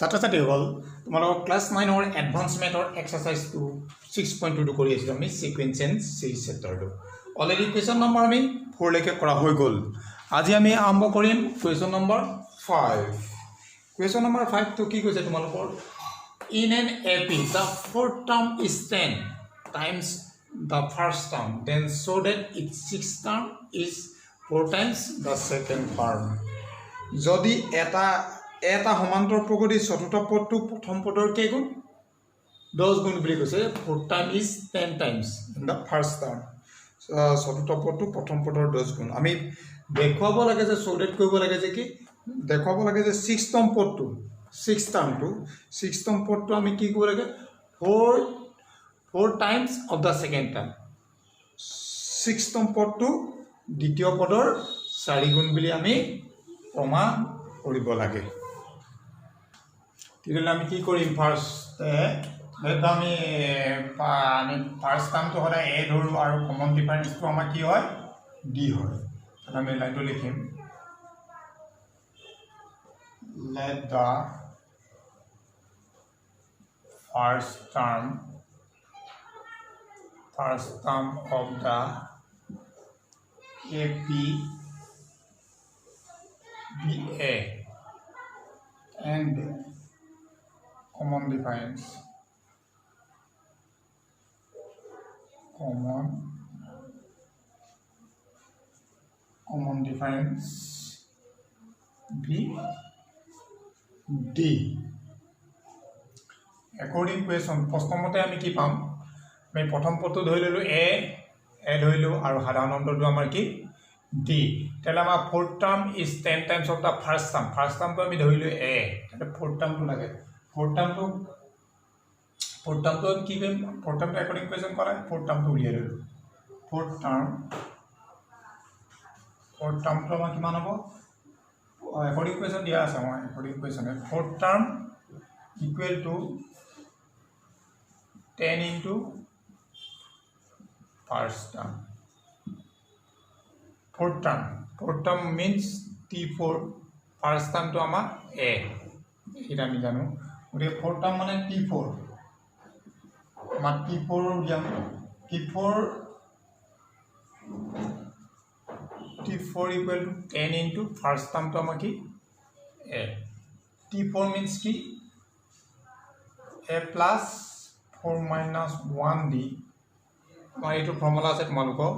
ছাত্ৰ-ছাত্ৰীসকল তোমালোকৰ class 9 or advance মেথৰ এক্সাৰসাইজ 6.2 কৰি আছিলো আমি সিকোয়েন্স এন্ড সিৰিজ চেপ্টাৰটো অলৰেডি কোৱেশ্চন নম্বৰ আমি 4 লৈকে কৰা হৈ গ'ল আজি আমি আৰম্ভ কৰিম কোৱেশ্চন নম্বৰ 5 কোৱেশ্চন নম্বৰ 5 তো কি কৈছে তোমালোকৰ in an AP the fourth term is 10 times the first term then so that its sixth term is 4 times the second term যদি এটা সমান্তর প্রগতি চতুর্থ পদটো প্রথম পদৰ কে গুণ 10 গুণ বুলি কৈছে fourth term is 10 times in the first term চতুর্থ পদটো প্রথম পদৰ 10 গুণ আমি দেখুৱাব লাগে যে সৌডেট কৰিব লাগে যে কি দেখুৱাব লাগে যে 6ম পদটো 6ম পদটো আমি কি কৰিব লাগে 4 times of the second term 6ম পদটো দ্বিতীয় পদৰ 4 গুণ বুলি আমি প্ৰমাণ কৰিব লাগে তিলে আমি কি কৰিম ফাৰ্স্ট আমি ফাৰ্স্ট টাৰ্মটো হলে এ ধৰো আৰু কমন ডিফাৰেন্সটো আমাৰ কি হয় ডি হয় তাহলে আমি লাইনটো লিখিম let the first term of the AP be A and common difference be D according question প্ৰথমতে আমি কি পাম আমি প্ৰথম পদটো ধৰি ললো এ ধৰিলো আৰু সাধাৰণ অন্তৰটো আমাৰ কি D তাহলে আমাৰ fourth term is 10 times of the first term তো আমি ধৰিলো a তাহলে fourth term তো লাগে fourth term তো কি কৰিম fourth term according question কৰা fourth term তো উলিয়াই ললো fourth term তো আমাৰ কিমান হ'ব according question দিয়া আছে আমাৰ according question fourth term equal to 10 into first term fourth term means T4 first term to ama A এটা আমি জানো ওরে fourth term মানে T4 আমাৰ T4 উলিয়াম T4 equal to 10 into first term to আমাৰ কি A T4 means কি A plus 4 minus 1D আমাৰ এইটো ফৰ্মুলা আছে তোমালোকৰ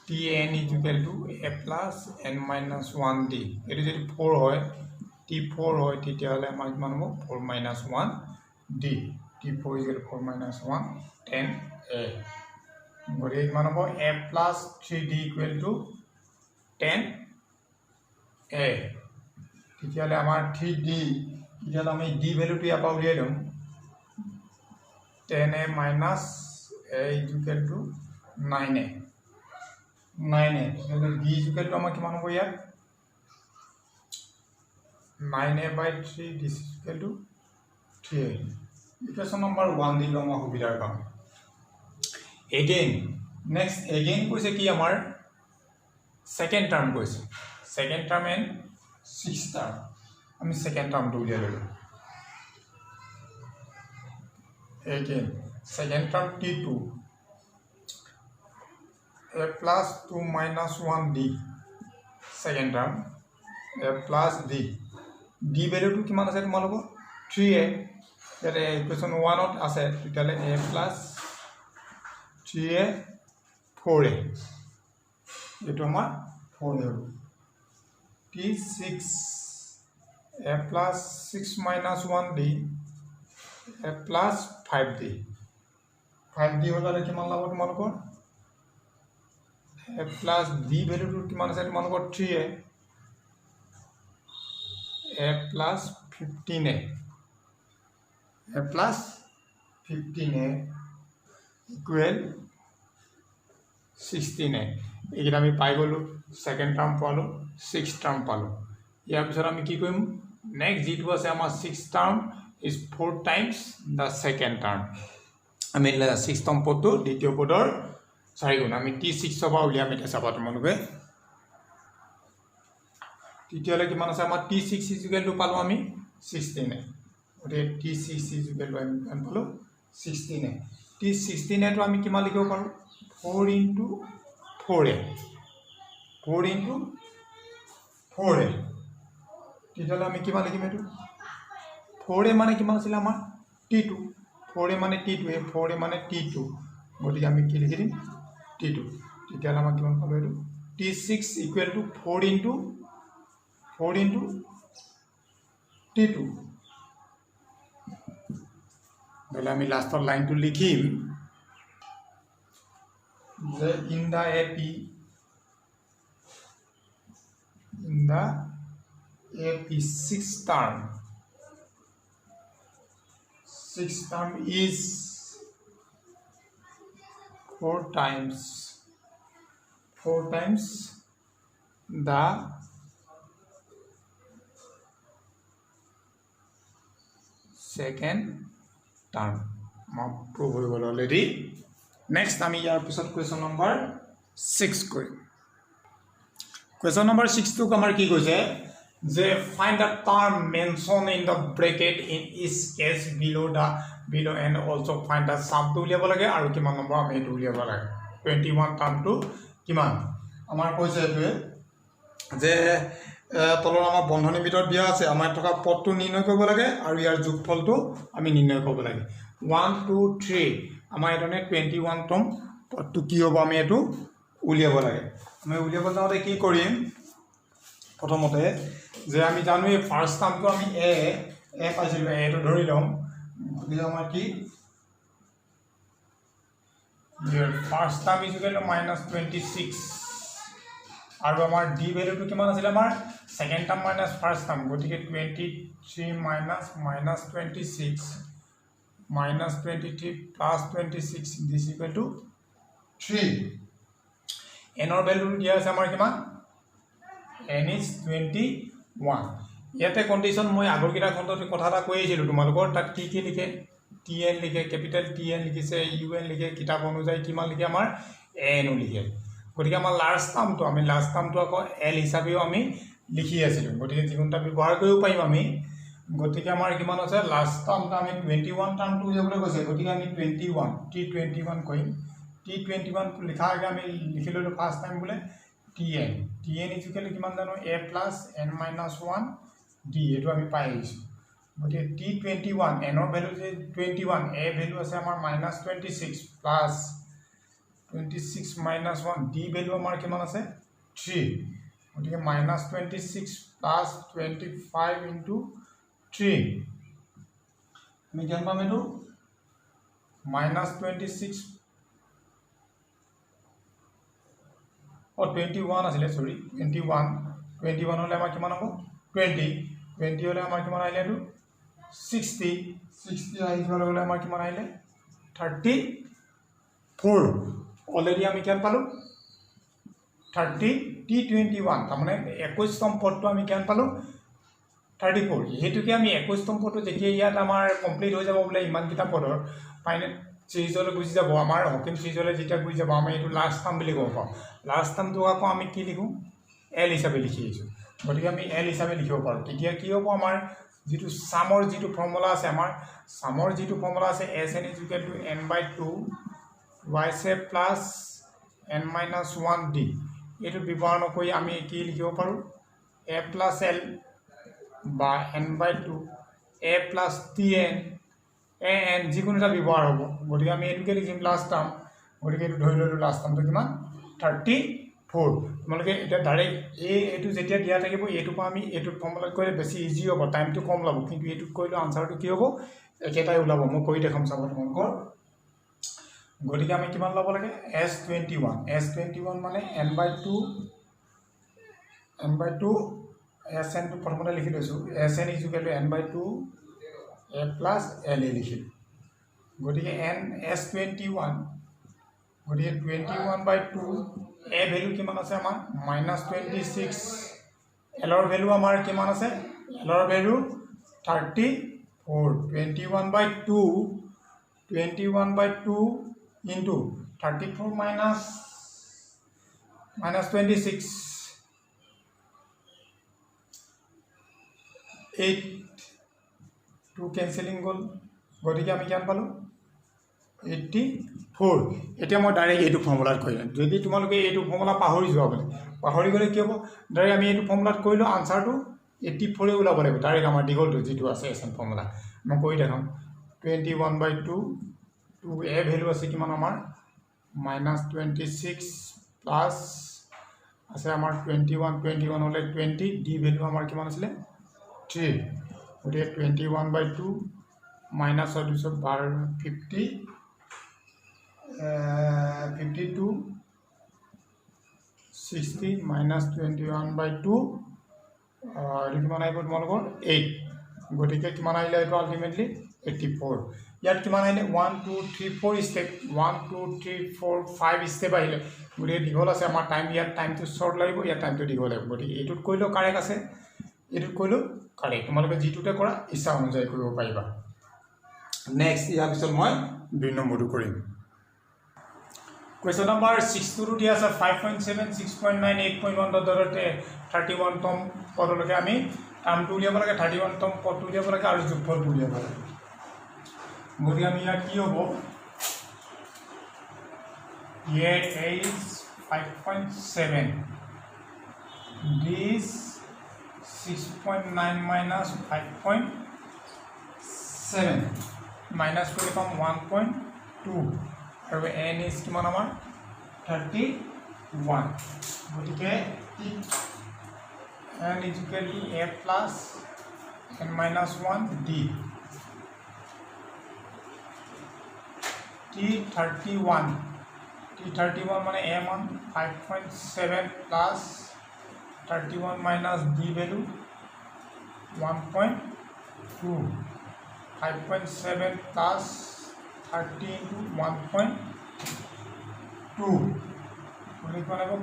Tn is equal to a plus n minus 1d. It is 4 hoy T4 hoy titiale amar kiman hobo 4 minus 1d. T4 is equal to 4 minus 1 10a. Gori kiman hobo a plus 3d equal to 10a. Titiale amar 3d titiale ami d value to apa uliyai lom 10a minus a is equal to 9a. 9a so d is equal to আমাৰ কিমান হ'ব ইয়াত 9a by 3 this is equal to 3a equation number 1 দিলো আমাৰ সুবিধাৰ কাৰণে again কৈছে কি আমাৰ second term কৈছে second term and sixth term আমি second term টো উলিয়াই ললো again second term T2 a plus 2 minus 1d second term a plus d value to কিমান আছে তোমালোকৰ 3a এতে ইকুৱেশ্যন 1 ত আছে তেতিয়ালে a plus 3a 4a এটো আমাৰ 4 হ'ল T6 a plus 6 minus 1d a plus 5d হ'লে কিমান লাভ তোমালোকৰ a plus d value to কিমান আছে তোমালোকৰ 3a a plus 15a a plus 15a equal 16a এইটা আমি পাই গলো সেকেন্ড টার্ম পালো সিক্স টার্ম পালো ইয়াৰ পিছত আমি কি কৰিম নেক্সট যেটো আছে আমাৰ six term is 4 times the second term আমি সিক্সতম পদটো দ্বিতীয় পদৰ 4 গুণ আমি T6 সবা উলিয়াম এটা চাবা তোমালোকে তেতিয়ালে কিমান আছে আমাৰ T6 is equal to পালো আমি 16 গতিকে T6 is equal to আমি পালো 16a T16a তো আমি কিমান লিখিব পাৰো 4 into 4a 4 into 4a তেতিয়াহ'লে আমি কিমান লিখিম এইটো 4a মানে কিমান আছিল আমাৰ T2 4a মানে T2 এ 4a মানে T2 গতিকে আমি কি লিখি দিম T2 তেতিয়াহ'লে আমাৰ কিমান পালো এইটো T6 equal to 4 into T2 তাহলে আমি লাস্টৰ লাইনটো লিখিম যে in the AP 6th term is 4 times the second term prove হৈ গ'ল already next আমি ইয়াৰ পিছত question number 6 কৰিম question number 6 টো আমাৰ কি কৈছে যে find the term mentioned in the bracket in each case below and also find the sum টো উলিয়াব লাগে আৰু কিমান নম্বৰ আমি এটো উলিয়াব লাগে 21 টাৰ্ম টো কিমান আমাৰ কৈছে এটোৱে যে তলৰ আমাৰ বন্ধনীৰ ভিতৰত দিয়া আছে আমাৰ থকা পদটো নিৰ্ণয় কৰিব লাগে আৰু ইয়াৰ যোগফলটো আমি নিৰ্ণয় কৰিব লাগে 1 2 3 আমাৰ এটনে 21 টম পদটো কি হ'ব আমি এটো উলিয়াব লাগে আমি উলিয়াব যাওঁতে কি কৰিম প্ৰথমতে যে আমি জানো এই ফাৰ্স্ট টাৰ্মটো আমি a পাইছিল এটো ধৰি লম গতিকে আমাৰ কি ইয়াৰ first term is equal to -26 আৰু আমাৰ d ভ্যালুটো কিমান আছিল আমাৰ second term minus first term গতিকে 23 minus -26 -23 plus 26 this equal to 3 n or value দিয়া আছে আমাৰ কিমান n is 21 ইয়াতে কন্ডিশন মই আগৰ কিটা খণ্ডত কথা এটা কৈ আছিল তোমালোকৰ তাত কি লিখে tn লিখে ক্যাপিটাল tn লিখিছে un লিখে কিতাপ অনুযায়ী কিমান লিখে আমাৰ n লিখে গতিকে আমাৰ লাস্ট টাৰ্মটো আকৌ l হিচাপেও আমি লিখি আছিলো গতিকে যিকোনটা ব্যৱহাৰ কৰিব পাৰিম আমি গতিকে আমাৰ কিমান আছে লাস্ট টার্মটো আমি 21 টার্মটো উলিয়াবলৈ কৈছে গতিকে আমি 21 t21 কইম t21 লিখা আগে আমি লিখি ললো ফার্স্ট টাইম বলে tn is equal to কিমান জানো a plus n minus 1 d এটো আমি পাই আহিছো গতিকে t21 n অৰ ভ্যালু যে 21 a ভ্যালু আছে আমাৰ -26 plus 26 minus 1 d ভ্যালু আমাৰ কিমান আছে 3 গতিকে -26 plus 25 into 3 আমি কিমান পাম এটো -26 और 21 आছিলে सॉरी 21 হলে আমাৰ কিমান হ'ব 20 হলে আমাৰ কিমান আহিলে এটো 60 আহি গলে আমাৰ কিমান আহিলে 34 অলৰেডি আমি কিমান পালো 30 t21 তাৰমানে 21 তম পদটো আমি কিমান পালো 34 হেতুকে আমি 21 তম পদটো যেতিয়া ইয়াত আমাৰ কমপ্লিট হৈ যাব বলে ইমান কিটা পদৰ ফাইনেল সিৰিজলে গুছি যাব আমাৰ হকিম সিরিজলে যেটা গুছি যাব আমি এটো লাস্ট টার্ম বুলি কব পাম লাস্ট টার্মটো আকৌ আমি কি লিখো l হিচাপে লিখি আছো গতিকে আমি l হিচাপে লিখিব পাৰো তেতিয়া কি হ'ব আমাৰ যেটো সামৰ যেটো ফৰ্মুলা আছে আমাৰ সামৰ যেটো ফৰ্মুলা আছে sn = n/2 yc plus n minus 1 d এটো ব্যৱহাৰ নকৰি আমি কি লিখিব পাৰো a plus l বা n/2 a plus tn and যিকোনোটা ব্যৱহাৰ হ'ব গতিকে আমি এটোকে লিখিম লাস্ট টাৰ্ম গতিকে এটো ধৰি ললো লাস্ট টাৰ্মটো কিমান 34 তোমালোকে এটা ডাইৰেক্ট এটো যেতিয়া দিয়া থাকিব এটো পা আমি এটো ফৰ্মুলা কৰিলে বেছি ইজি হ'ব টাইমটো কম লাগিব কিন্তু এটো কৰিলে আনসাৰটো কি হ'ব একেটাই ওলাব মই কৈ দেখাম চাব তোমালোকৰ গতিকে আমি কিমান লব লাগে s21 মানে n/2 sn টো প্ৰথমতে লিখি লৈছো sn = n/2 a plus l লিখিল গতিকে n s21 গতিকে 21/2 a ভ্যালু কিমান আছে আমাৰ -26 l ৰ ভ্যালু আমাৰ কিমান আছে l ৰ ভ্যালু 34 21/2 into 34 minus -26 8 2 কেনসেলিং গ'ল গতিকে আমি কিমান পালোঁ 84 এতিয়া মই ডাইৰেক্ট এইটো ফৰ্মুলাত কৰিম যদি তোমালোকে এইটো ফৰ্মুলা পাহৰি যোৱা বোলে পাহৰি গ'লে কি হ'ব ডাইৰেক্ট আমি এইটো ফৰ্মুলাত কৰিলোঁ আনসাৰটো 84 ওলাব লাগিব ডাইৰেক্ট আমাৰ দীঘলটো যিটো আছে এছএন ফৰ্মুলা মই কৰি দেখাম 21/2 2 এ ভ্যালু আছে কিমান আমাৰ -26 প্লাস আছে আমাৰ 21 হলে 20 ডি ভ্যালু আমাৰ কিমান আছিলে 3 গতিকে 21/2 মাইনাস হয় 50 52 60 minus 21/2 এইটো কিমান আহিব তোমালোকৰ 8 গতিকে কিমান আহিলে এইটো আলটিমেটলি 84 ইয়াত কিমান আহিলে 1 2 3 4 স্টেপ 1 2 3 4 5 স্টেপ আহিলে গতিকে দীঘল আছে আমাৰ টাইম ইয়াত টাইমটো শৰ্ট লাগিব ইয়াত টাইমটো দীঘল লাগিব গতিকে এইটোত কৰিলেও কাৰেক্ট আছে এইটোত কৰিলেও কাৰেক্ট তোমালোকে যিটোতে কৰা ইচ্ছা অনুযায়ী কৰিব পাৰিবা নেক্সট ইয়াৰ পিছত মই 2 নম্বৰটো কৰিম Question number 6 to দিয়া আছে 5.7 6.9 8.1 দৰতে 31 তম পদলৈকে আমি টাৰ্মটো উলিয়াব লাগে 31 তম পদটো উলিয়াব লাগে আৰু যোগফলটো উলিয়াব লাগে গতিকে আমি ইয়াত কি হ'ব here is 5.7 this 6.9 minus 5.7 minus কৰি পাম 1.2 আৰু n is কিমান আমাৰ 31 গতিকে n is equal to a plus n minus 1 d t31 মানে a মান 5.7 plus 31 minus d value 1.2 5.7 plus 30 into 1.2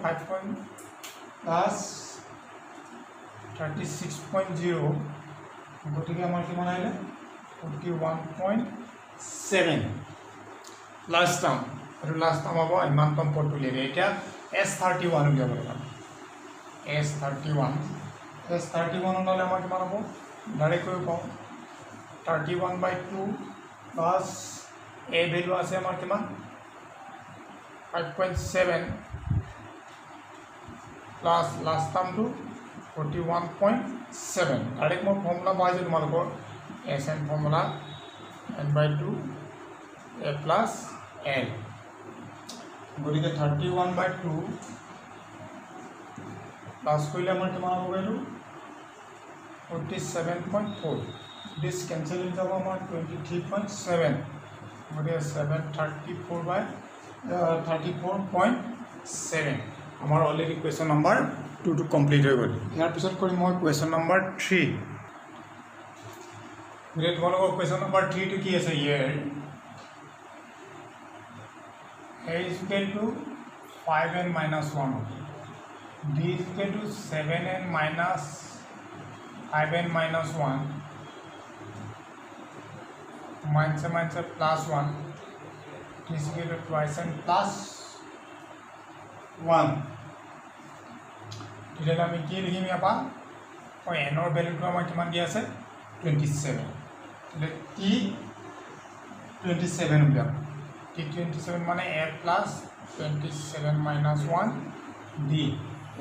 5 plus 36.0 গতিকে আমাৰ কিমান আহিলে 41.7 লাষ্ট টাৰ্ম আৰু লাষ্ট টাৰ্ম হ'ব ইমান টাৰ্ম পদ উলিয়ালে এতিয়া S31 উলিয়াব লাগিব S31 ওলালে আমাৰ কিমান হ'ব ডাইৰেক্ট কৰিব পাওঁ 31/2 প্লাছ a ভ্যালু আছে আমাৰ কিমান 5.7 প্লাস লাষ্ট টাৰ্মটো 41.7 ডাইৰেক্ট মই ফৰ্মুলা পাইছো তোমালোকৰ SN formula n/2 a plus l গতিকে 31/2 প্লাস কৰিলে আমাৰ কিমান হ'ব এইটো 47.4 this cancel হৈ যাব আমাৰ 23.7 গতিকে 34.7 আমাৰ অলৰেডি কুৱেশ্যন নম্বৰ 2 টো কমপ্লিট হৈ গ'ল ইয়াৰ পিছত কৰিম মই কুৱেশ্যন নম্বৰ 3 গতিকে তোমালোকৰ কুৱেশ্যন নম্বৰ 3 টো কি আছে ইয়াৰ a is equal to 5n minus 1 d is equal to 7n minus 5n minus 1 minus plus 1 is equal to twice n plus 1 তেতিয়া আমি কি লিখিম ইয়াপা ওই n ৰ ভ্যালুটো আমাৰ কিমান দিয়া আছে 27 তেতিয়া t 27 উলিয়াম t 27 মানে a plus 27 minus 1 d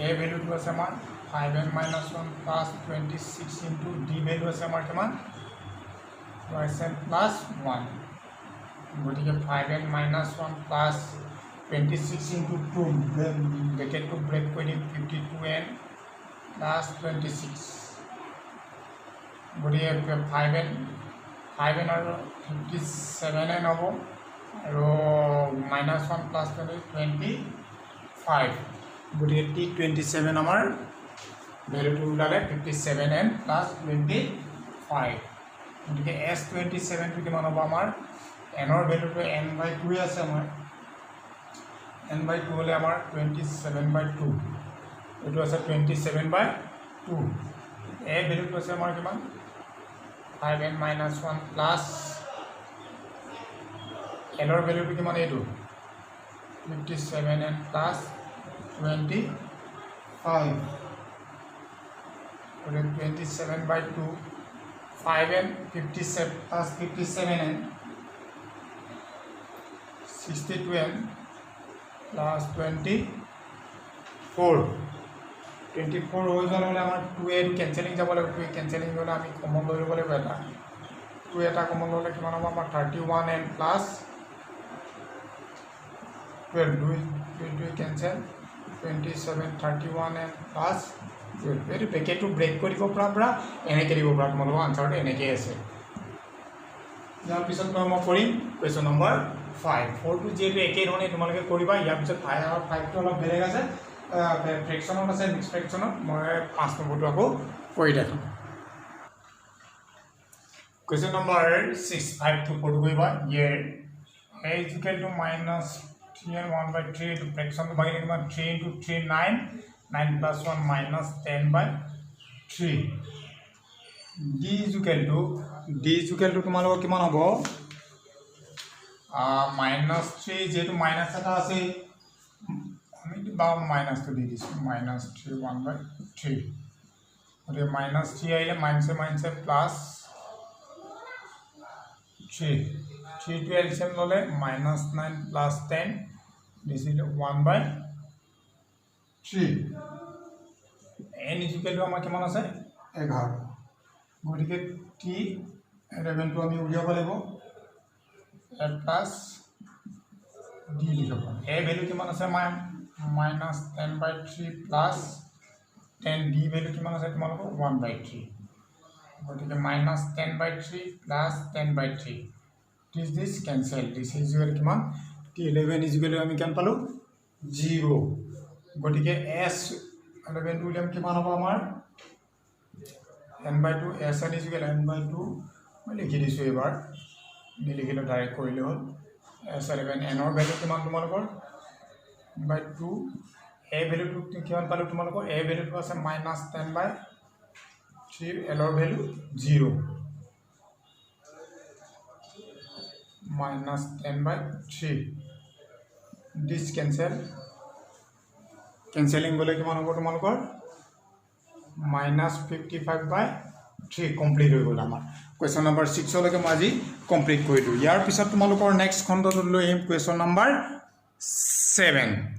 a ভ্যালুটো আছে আমাৰ 5n minus 1 plus 26 into d value আছে আমাৰ কিমান twice n plus 1 গতিকে 5n minus 1 plus 26 into 2 then bracket to break কৰি 52n plus 26 গতিকে 5n আৰু 57n হ'ব আৰু -1 plus 25 গতিকে t27 আমাৰ ভ্যালুটো ওলালে 57n plus 25 গতিকে s27 টো কিমান হ'ব আমাৰ n ৰ ভ্যালুটো n/2 আছে আমাৰ n/2 হলে আমাৰ 27/2 এটো আছে 27/2 a ভ্যালুটো আছে আমাৰ কিমান 5n minus 1 plus l ৰ ভ্যালুটো কিমান এইটো 57n plus 25 ওলে 27/2 5n 57 plus 57n 62n plus 24 হৈ গ'লে মানে আমাৰ 2a কেঞ্চেলিং যাব লাগিব 2a কেঞ্চেলিং হ'লে আমি কমন লৈ ল'ব লাগিব এটা 2 এটা কমন ল'লে কিমান হ'ব আমাৰ 31n plus 12 2 cancel 27 31n plus 12 এইটো ব্ৰেকেটটো ব্ৰেক কৰিব পৰা এনেকৈ দিব পৰা তোমালোকৰ আনচাৰটো এনেকৈ আছে ইয়াৰ পিছত মই কৰিম কুৱেশ্যন নম্বৰ 5 4টো যিহেতু একেই ধৰণে তোমালোকে কৰিবা ইয়াৰ পিছত 5 আৰু 5টো অলপ বেলেগ আছে ফ্ৰেকশ্যনত আছে মিক্স ফ্ৰেকশ্যনত মই 5 নম্বৰটো আকৌ কৰি দেখাম কুৱেশ্যন নম্বৰ 6 5 টো কৰি কৰিবা ইয়াৰ a is equal to minus 3 and 1 by 3 to fraction to bagay kiman 3 into 3 9 9 plus 1 minus 10 by 3 d is equal to তোমালোকৰ কিমান হ'ব minus 3 যেটো minus এটা আছে আমি বা minus to দি দিছো minus 3 1 by 3 আৰু minus 3 আহিলে minus plus 3 3 to LCM ললে minus 9 plus 10 this is 1 by 3 n is equal to আমাৰ কিমান আছে 11 গতিকে t 11 টো আমি উলিয়াব লাগিব a plus d লিখব a ভ্যালু কিমান আছে minus 10 by 3 plus 10 d value কিমান আছে তোমালোকৰ 1 by 3 গতিকে minus 10 by 3 plus 10 by 3 this cancel this is equal to kiman t11 is equal to ami kan palu 0 gotike s11 to uliam kiman hobo amar n by 2 sn is equal to n by 2 moi likhi disu ebar nilikhilo direct korile hol s11 n or value kiman tumalokor by 2 a value to kiman palu tumalokor a value to ase minus 10 by 3 l or value 0 minus 10 by 3 this cancelling gole kiman hobo tumalokor minus 55 by 3 complete hoi gol amar question number 6 loke maji complete kori du yar pisat tumalokor next khondot loi question number 7